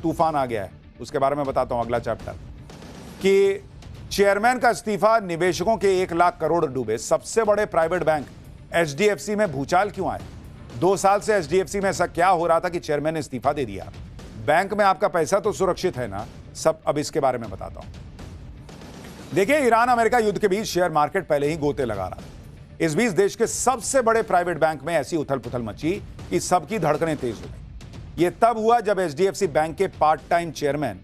तूफान आ गया है, उसके बारे में बताता हूं अगला चैप्टर। कि चेयरमैन का इस्तीफा, निवेशकों के 1 लाख करोड़ डूबे, सबसे बड़े प्राइवेट बैंक एचडीएफसी में भूचाल क्यों आए, 2 साल से एचडीएफसी में ऐसा क्या हो रहा था कि चेयरमैन ने इस्तीफा दे दिया, बैंक में आपका पैसा तो सुरक्षित है ना, सब अब इसके बारे में बताता हूं। देखिए, ईरान अमेरिका युद्ध के बीच शेयर मार्केट पहले ही गोते लगा रहा था। इस बीच देश के सबसे बड़े प्राइवेट बैंक में ऐसी उथल पुथल मची कि सबकी धड़कनें तेज हो गई। यह तब हुआ जब एचडीएफसी बैंक के पार्ट टाइम चेयरमैन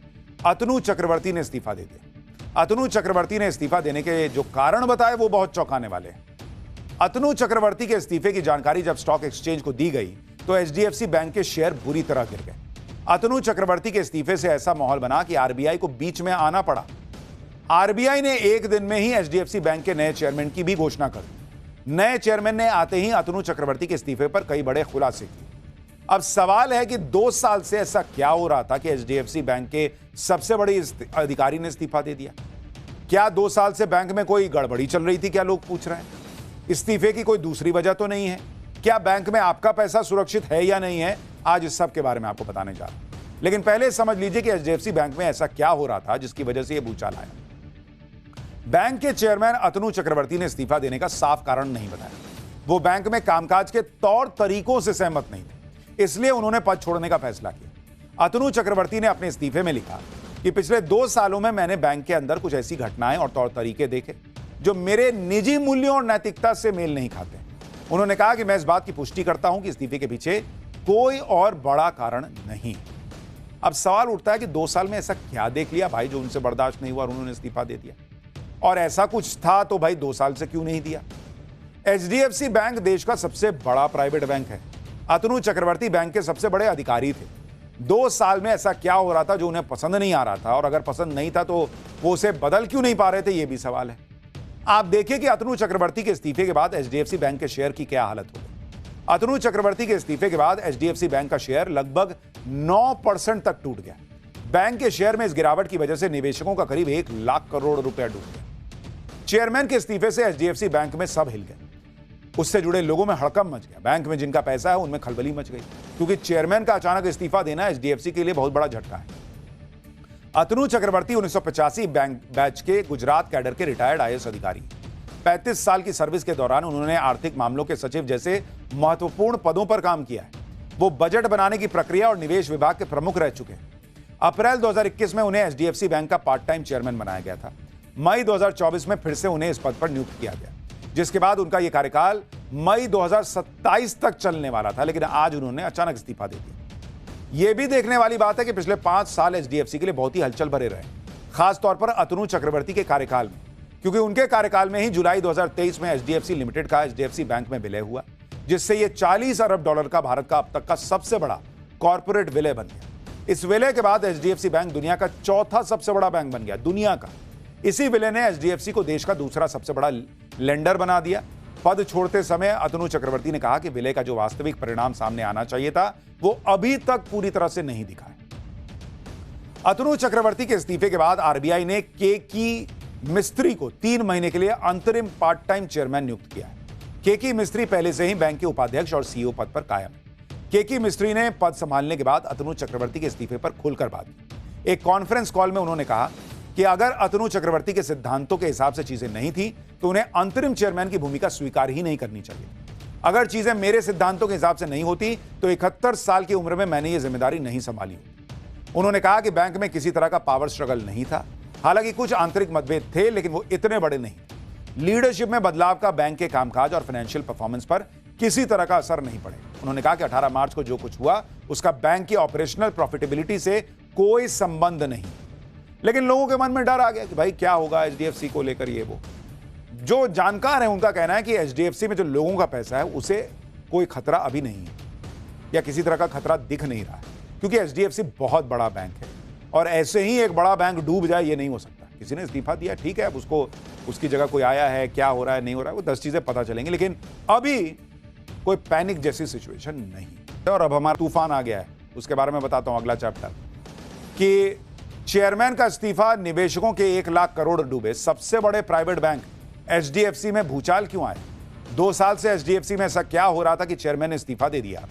अतनु चक्रवर्ती ने इस्तीफा दे दिया। अतनु चक्रवर्ती ने इस्तीफा देने के जो कारण बताए वो बहुत चौंकाने वाले हैं। अतनु चक्रवर्ती के इस्तीफे की जानकारी जब स्टॉक एक्सचेंज को दी गई तो एचडीएफसी बैंक के शेयर बुरी तरह गिर गए। अतनु चक्रवर्ती के इस्तीफे से ऐसा माहौल बना कि आरबीआई को बीच में आना पड़ा। आरबीआई ने एक दिन में ही एचडीएफसी बैंक के नए चेयरमैन की भी घोषणा कर दी। नए चेयरमैन ने आते ही अतनु चक्रवर्ती के इस्तीफे पर कई बड़े खुलासे किए। अब सवाल है कि 2 साल से ऐसा क्या हो रहा था कि एचडीएफसी बैंक के सबसे बड़े अधिकारी ने इस्तीफा दे दिया। क्या 2 साल से बैंक में कोई गड़बड़ी चल रही थी, क्या लोग पूछ रहे हैं। इस्तीफे की कोई दूसरी वजह तो नहीं है। क्या बैंक में आपका पैसा सुरक्षित है या नहीं है, आज इस सब के बारे में आपको बताने जा रहा हूं। लेकिन पहले समझ लीजिए कि एचडीएफसी बैंक में ऐसा क्या हो रहा था जिसकी वजह से यह भूचाल आया। बैंक के चेयरमैन अतनु चक्रवर्ती ने इस्तीफा देने का साफ कारण नहीं बताया। वो बैंक में कामकाज के तौर तरीकों से सहमत नहीं थे, इसलिए उन्होंने पद छोड़ने का फैसला किया। अतनु चक्रवर्ती ने अपने इस्तीफे में लिखा कि पिछले 2 सालों में मैंने बैंक के अंदर कुछ ऐसी घटनाएं और तौर तरीके देखे जो मेरे निजी मूल्यों और नैतिकता से मेल नहीं खाते। उन्होंने कहा कि मैं इस बात की पुष्टि करता हूं कि इस्तीफे के पीछे कोई और बड़ा कारण नहीं। अब सवाल उठता है कि 2 साल में ऐसा क्या देख लिया भाई जो उनसे बर्दाश्त नहीं हुआ और उन्होंने इस्तीफा दे दिया, और ऐसा कुछ था तो भाई 2 साल से क्यों नहीं दिया। एचडीएफसी बैंक देश का सबसे बड़ा प्राइवेट बैंक है। अतनु चक्रवर्ती बैंक के सबसे बड़े अधिकारी थे। 2 साल में ऐसा क्या हो रहा था जो उन्हें पसंद नहीं आ रहा था, और अगर पसंद नहीं था तो वो उसे बदल क्यों नहीं पा रहे थे, यह भी सवाल है। आप देखिए कि अतनु चक्रवर्ती के इस्तीफे के बाद एचडीएफसी बैंक के शेयर की क्या हालत हो गई। अतनु चक्रवर्ती के इस्तीफे के बाद एचडीएफसी बैंक का शेयर लगभग 9% तक टूट गया। बैंक के शेयर में इस गिरावट की वजह से निवेशकों का करीब 1 लाख करोड़ रुपया डूब गया। चेयरमैन के इस्तीफे से एचडीएफसी बैंक में सब हिल गए। उससे जुड़े लोगों में हड़कंप मच गया। बैंक में जिनका पैसा है उनमें खलबली मच गई, क्योंकि चेयरमैन का अचानक इस्तीफा देना एचडीएफसी के लिए बहुत बड़ा झटका है। अतनु चक्रवर्ती 1985 बैंक बैच के गुजरात कैडर के रिटायर्ड आईएएस अधिकारी। 35 साल की सर्विस के दौरान उन्होंने आर्थिक मामलों के सचिव जैसे महत्वपूर्ण पदों पर काम किया है। वो बजट बनाने की प्रक्रिया और निवेश विभाग के प्रमुख रह चुके हैं। अप्रैल 2021 में उन्हें एचडीएफसी बैंक का पार्ट टाइम चेयरमैन बनाया गया था। मई 2024 में फिर से उन्हें इस पद पर नियुक्त किया गया, जिसके बाद उनका यह कार्यकाल मई 2027 तक चलने वाला था, लेकिन आज उन्होंने अचानक इस्तीफा दे दिया। यह भी देखने वाली बात है कि पिछले 5 साल एचडीएफसी के लिए बहुत ही हलचल भरे रहे, खासतौर पर अतनु चक्रवर्ती के कार्यकाल में, क्योंकि उनके कार्यकाल में ही जुलाई 2023 में एचडीएफसी लिमिटेड का एचडीएफसी बैंक में विलय हुआ, जिससे यह $40 अरब का भारत का अब तक का सबसे बड़ा कॉर्पोरेट विलय बन गया। इस विलय के बाद एचडीएफसी बैंक दुनिया का 4था सबसे बड़ा बैंक बन गया, दुनिया का। इसी विलय ने एचडीएफसी को देश का दूसरा सबसे बड़ा लेंडर बना दिया। पद छोड़ते समय अतनु चक्रवर्ती ने कहा कि विलय का जो वास्तविक परिणाम सामने आना चाहिए था वो अभी तक पूरी तरह से नहीं दिखा है। अतनु चक्रवर्ती के इस्तीफे के बाद आरबीआई ने केकी मिस्त्री को 3 महीने के लिए अंतरिम पार्ट टाइम चेयरमैन नियुक्त किया है। केकी मिस्त्री पहले से ही बैंक के उपाध्यक्ष और सीईओ पद पर कायम है। केकी मिस्त्री ने पद संभालने के बाद अतनु चक्रवर्ती के इस्तीफे पर खुलकर बात की। एक कॉन्फ्रेंस कॉल में उन्होंने कहा कि अगर अतनु चक्रवर्ती के सिद्धांतों के हिसाब से चीजें नहीं थी तो उन्हें अंतरिम चेयरमैन की भूमिका स्वीकार ही नहीं करनी चाहिए। अगर चीजें मेरे सिद्धांतों के हिसाब से नहीं होती तो 71 साल की उम्र में मैंने ये जिम्मेदारी नहीं संभाली होती। उन्होंने कहा कि बैंक में किसी तरह का पावर स्ट्रगल नहीं था, हालांकि कुछ आंतरिक मतभेद थे, लेकिन वो इतने बड़े नहीं थे। लीडरशिप में बदलाव का बैंक के कामकाज और फाइनेंशियल परफॉर्मेंस पर किसी तरह का असर नहीं पड़े। उन्होंने कहा कि 18 मार्च को जो कुछ हुआ उसका बैंक की ऑपरेशनल प्रॉफिटेबिलिटी से कोई संबंध नहीं। लेकिन लोगों के मन में डर आ गया कि भाई क्या होगा एचडीएफसी को लेकर, ये वो। जो जानकार है उनका कहना है कि एचडीएफसी में जो लोगों का पैसा है उसे कोई खतरा अभी नहीं है, या किसी तरह का खतरा दिख नहीं रहा है, क्योंकि एचडीएफसी बहुत बड़ा बैंक है और ऐसे ही एक बड़ा बैंक डूब जाए ये नहीं हो सकता। किसी ने इस्तीफा दिया, ठीक है, अब उसको उसकी जगह कोई आया है, क्या हो रहा है नहीं हो रहा है वो 10 चीजें पता चलेंगी, लेकिन अभी कोई पैनिक जैसी सिचुएशन नहीं। और अब हमारा तूफान आ गया है, उसके बारे में बताता हूं अगला चैप्टर। कि चेयरमैन का इस्तीफा, निवेशकों के 1 लाख करोड़ डूबे, सबसे बड़े प्राइवेट बैंक एचडीएफसी में भूचाल क्यों आए, 2 साल से एचडीएफसी में ऐसा क्या हो रहा था कि चेयरमैन ने इस्तीफा दे दिया,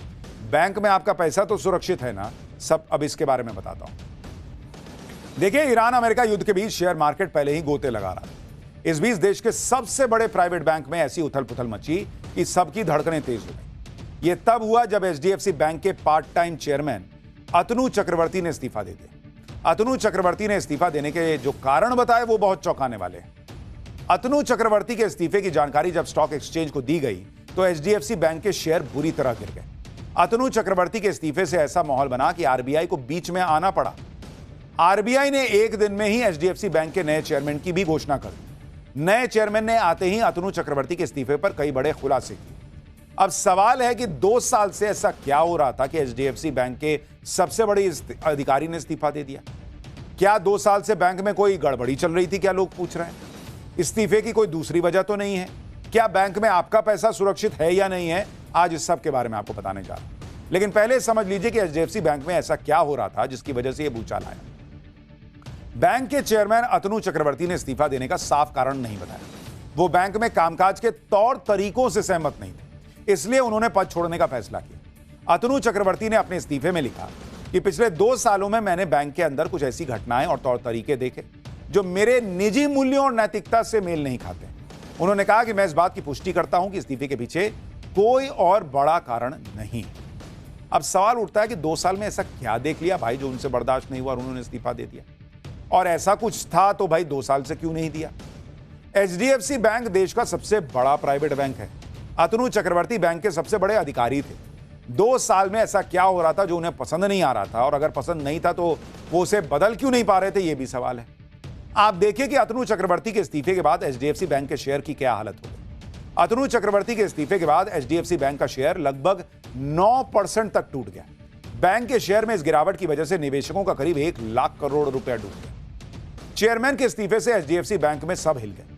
बैंक में आपका पैसा तो सुरक्षित है ना, सब अब इसके बारे में बताता हूं। देखिए, ईरान अमेरिका युद्ध के बीच शेयर मार्केट पहले ही गोते लगा रहा था। इस बीच देश के सबसे बड़े प्राइवेट बैंक में ऐसी उथल पुथल मची कि सबकी धड़कनें तेज हो गई। यह तब हुआ जब एचडीएफसी बैंक के पार्ट टाइम चेयरमैन अतनु चक्रवर्ती ने इस्तीफा दे दिया। अतनु चक्रवर्ती ने इस्तीफा देने के जो कारण बताए वो बहुत चौंकाने वाले हैं। अतनु चक्रवर्ती के इस्तीफे की जानकारी जब स्टॉक एक्सचेंज को दी गई तो एचडीएफसी बैंक के शेयर बुरी तरह गिर गए। अतनु चक्रवर्ती के इस्तीफे से ऐसा माहौल बना कि आरबीआई को बीच में आना पड़ा। आरबीआई ने एक दिन में ही एचडीएफसी बैंक के नए चेयरमैन की भी घोषणा कर दी। नए चेयरमैन ने आते ही अतनु चक्रवर्ती के इस्तीफे पर कई बड़े खुलासे किए। अब सवाल है कि 2 साल से ऐसा क्या हो रहा था कि एचडीएफसी बैंक के सबसे बड़े अधिकारी ने इस्तीफा दे दिया? क्या 2 साल से बैंक में कोई गड़बड़ी चल रही थी? क्या लोग पूछ रहे हैं। इस्तीफे की कोई दूसरी वजह तो नहीं है? क्या बैंक में आपका पैसा सुरक्षित है या नहीं है? आज इस सब के बारे में आपको बताने जा रहा हूं। लेकिन पहले समझ लीजिए कि एचडीएफसी बैंक में ऐसा क्या हो रहा था जिसकी वजह से यह भूचाल आया। बैंक के चेयरमैन अतनु चक्रवर्ती ने इस्तीफा देने का साफ कारण नहीं बताया। वो बैंक में कामकाज के तौर तरीकों से सहमत नहीं थे, इसलिए उन्होंने पद छोड़ने का फैसला किया। अतनु चक्रवर्ती ने अपने इस्तीफे में लिखा कि पिछले 2 सालों में मैंने बैंक के अंदर कुछ ऐसी घटनाएं और तौर तरीके देखे जो मेरे निजी मूल्यों और नैतिकता से मेल नहीं खाते। उन्होंने कहा कि मैं इस बात की पुष्टि करता हूं कि इस्तीफे के पीछे कोई और बड़ा कारण नहीं है। अब सवाल उठता है कि 2 साल में ऐसा क्या देख लिया भाई जो उनसे बर्दाश्त नहीं हुआ और उन्होंने इस्तीफा दे दिया? और ऐसा कुछ था तो भाई 2 साल से क्यों नहीं दिया? एचडीएफसी बैंक देश का सबसे बड़ा प्राइवेट बैंक है। अतनु चक्रवर्ती बैंक के सबसे बड़े अधिकारी थे। 2 साल में ऐसा क्या हो रहा था जो उन्हें पसंद नहीं आ रहा था? और अगर पसंद नहीं था तो वो उसे बदल क्यों नहीं पा रहे थे? यह भी सवाल है। आप देखिए कि अतनु चक्रवर्ती के इस्तीफे के बाद एचडीएफसी बैंक के शेयर की क्या हालत हो गई। अतनु चक्रवर्ती के इस्तीफे के बाद एचडीएफसी बैंक का शेयर लगभग 9% तक टूट गया। बैंक के शेयर में इस गिरावट की वजह से निवेशकों का करीब 1 लाख करोड़ रुपया डूब गया। चेयरमैन के इस्तीफे से एचडीएफसी बैंक में सब हिल गए।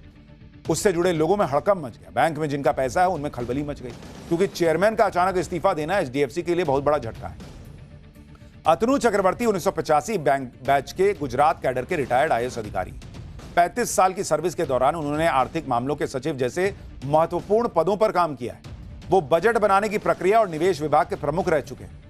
उससे जुड़े लोगों में हड़कंप मच गया। बैंक में जिनका पैसा है उनमें खलबली मच गई, क्योंकि चेयरमैन का अचानक इस्तीफा देना एचडीएफसी के लिए बहुत बड़ा झटका है। अतनु चक्रवर्ती 1985 बैंक बैच के गुजरात कैडर के रिटायर्ड आईएएस अधिकारी। 35 साल की सर्विस के दौरान उन्होंने आर्थिक मामलों के सचिव जैसे महत्वपूर्ण पदों पर काम किया है। वो बजट बनाने की प्रक्रिया और निवेश विभाग के प्रमुख रह चुके हैं।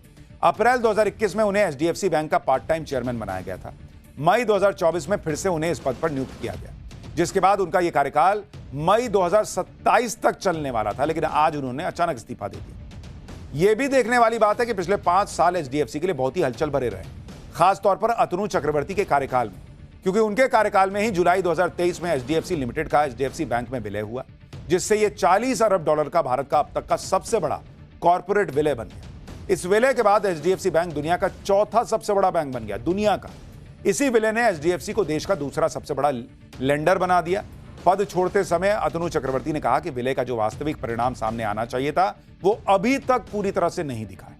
अप्रैल 2021 में उन्हें एचडीएफसी बैंक का पार्ट टाइम चेयरमैन बनाया गया था। मई 2024 में फिर से उन्हें इस पद पर नियुक्त किया गया, जिसके बाद उनका यह कार्यकाल मई 2027 तक चलने वाला था। लेकिन आज उन्होंने अचानक इस्तीफा दे दिया। यह भी देखने वाली बात है कि पिछले 5 साल एचडीएफसी के लिए बहुत ही हलचल भरे रहे, खासतौर पर अतनु चक्रवर्ती के कार्यकाल में, क्योंकि उनके कार्यकाल में ही जुलाई 2023 में एचडीएफसी लिमिटेड का एचडीएफसी बैंक में विलय हुआ, जिससे यह $40 अरब का भारत का अब तक का सबसे बड़ा कॉर्पोरेट विलय बन गया। इस विलय के बाद एचडीएफसी बैंक दुनिया का 4था सबसे बड़ा बैंक बन गया, दुनिया का। इसी विलय ने एचडीएफसी को देश का दूसरा सबसे बड़ा लेंडर बना दिया। पद छोड़ते समय अतनु चक्रवर्ती ने कहा कि विलय का जो वास्तविक परिणाम सामने आना चाहिए था वो अभी तक पूरी तरह से नहीं दिखा है।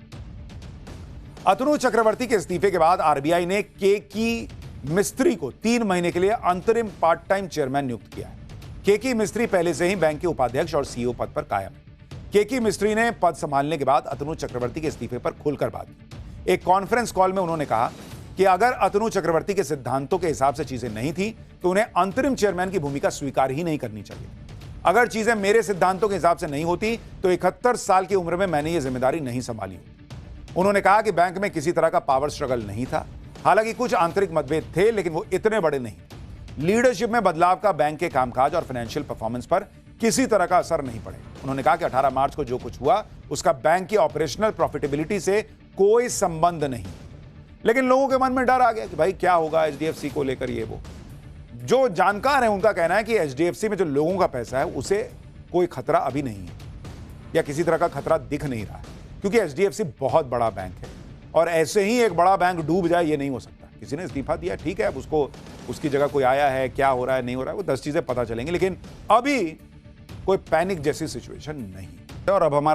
अतनु चक्रवर्ती के इस्तीफे के बाद आरबीआई ने केकी मिस्त्री को 3 महीने के लिए अंतरिम पार्ट टाइम चेयरमैन नियुक्त किया है। केकी मिस्त्री पहले से ही बैंक के उपाध्यक्ष और सीईओ पद पर कायम है। केकी मिस्त्री ने पद संभालने के बाद अतनु चक्रवर्ती के इस्तीफे पर खुलकर बात की। एक कॉन्फ्रेंस कॉल में उन्होंने कहा कि अगर अतनु चक्रवर्ती के सिद्धांतों के हिसाब से चीजें नहीं थी तो उन्हें अंतरिम चेयरमैन की भूमिका स्वीकार ही नहीं करनी चाहिए। अगर चीजें मेरे सिद्धांतों के हिसाब से नहीं होती तो 71 साल की उम्र में मैंने ये जिम्मेदारी नहीं संभाली होती। उन्होंने कहा कि बैंक में किसी तरह का पावर स्ट्रगल नहीं था। हालांकि कुछ आंतरिक मतभेद थे, लेकिन वो इतने बड़े नहीं। लीडरशिप में बदलाव का बैंक के कामकाज और फाइनेंशियल परफॉर्मेंस पर किसी तरह का असर नहीं पड़े। उन्होंने कहा कि 18 मार्च को जो कुछ हुआ उसका बैंक की ऑपरेशनल प्रॉफिटेबिलिटी से कोई संबंध नहीं। लेकिन लोगों के मन में डर आ गया कि भाई क्या होगा एचडीएफसी को लेकर। ये वो जो जानकार है उनका कहना है कि एचडीएफसी में जो लोगों का पैसा है उसे कोई खतरा अभी नहीं है, या किसी तरह का खतरा दिख नहीं रहा है, क्योंकि एचडीएफसी बहुत बड़ा बैंक है और ऐसे ही एक बड़ा बैंक डूब जाए ये नहीं हो सकता। किसी ने इस्तीफा दिया, ठीक है, अब उसको उसकी जगह कोई आया है, क्या हो रहा है नहीं हो रहा है वो 10 चीजें पता चलेंगी, लेकिन अभी कोई पैनिक जैसी सिचुएशन नहीं। और अब हमारा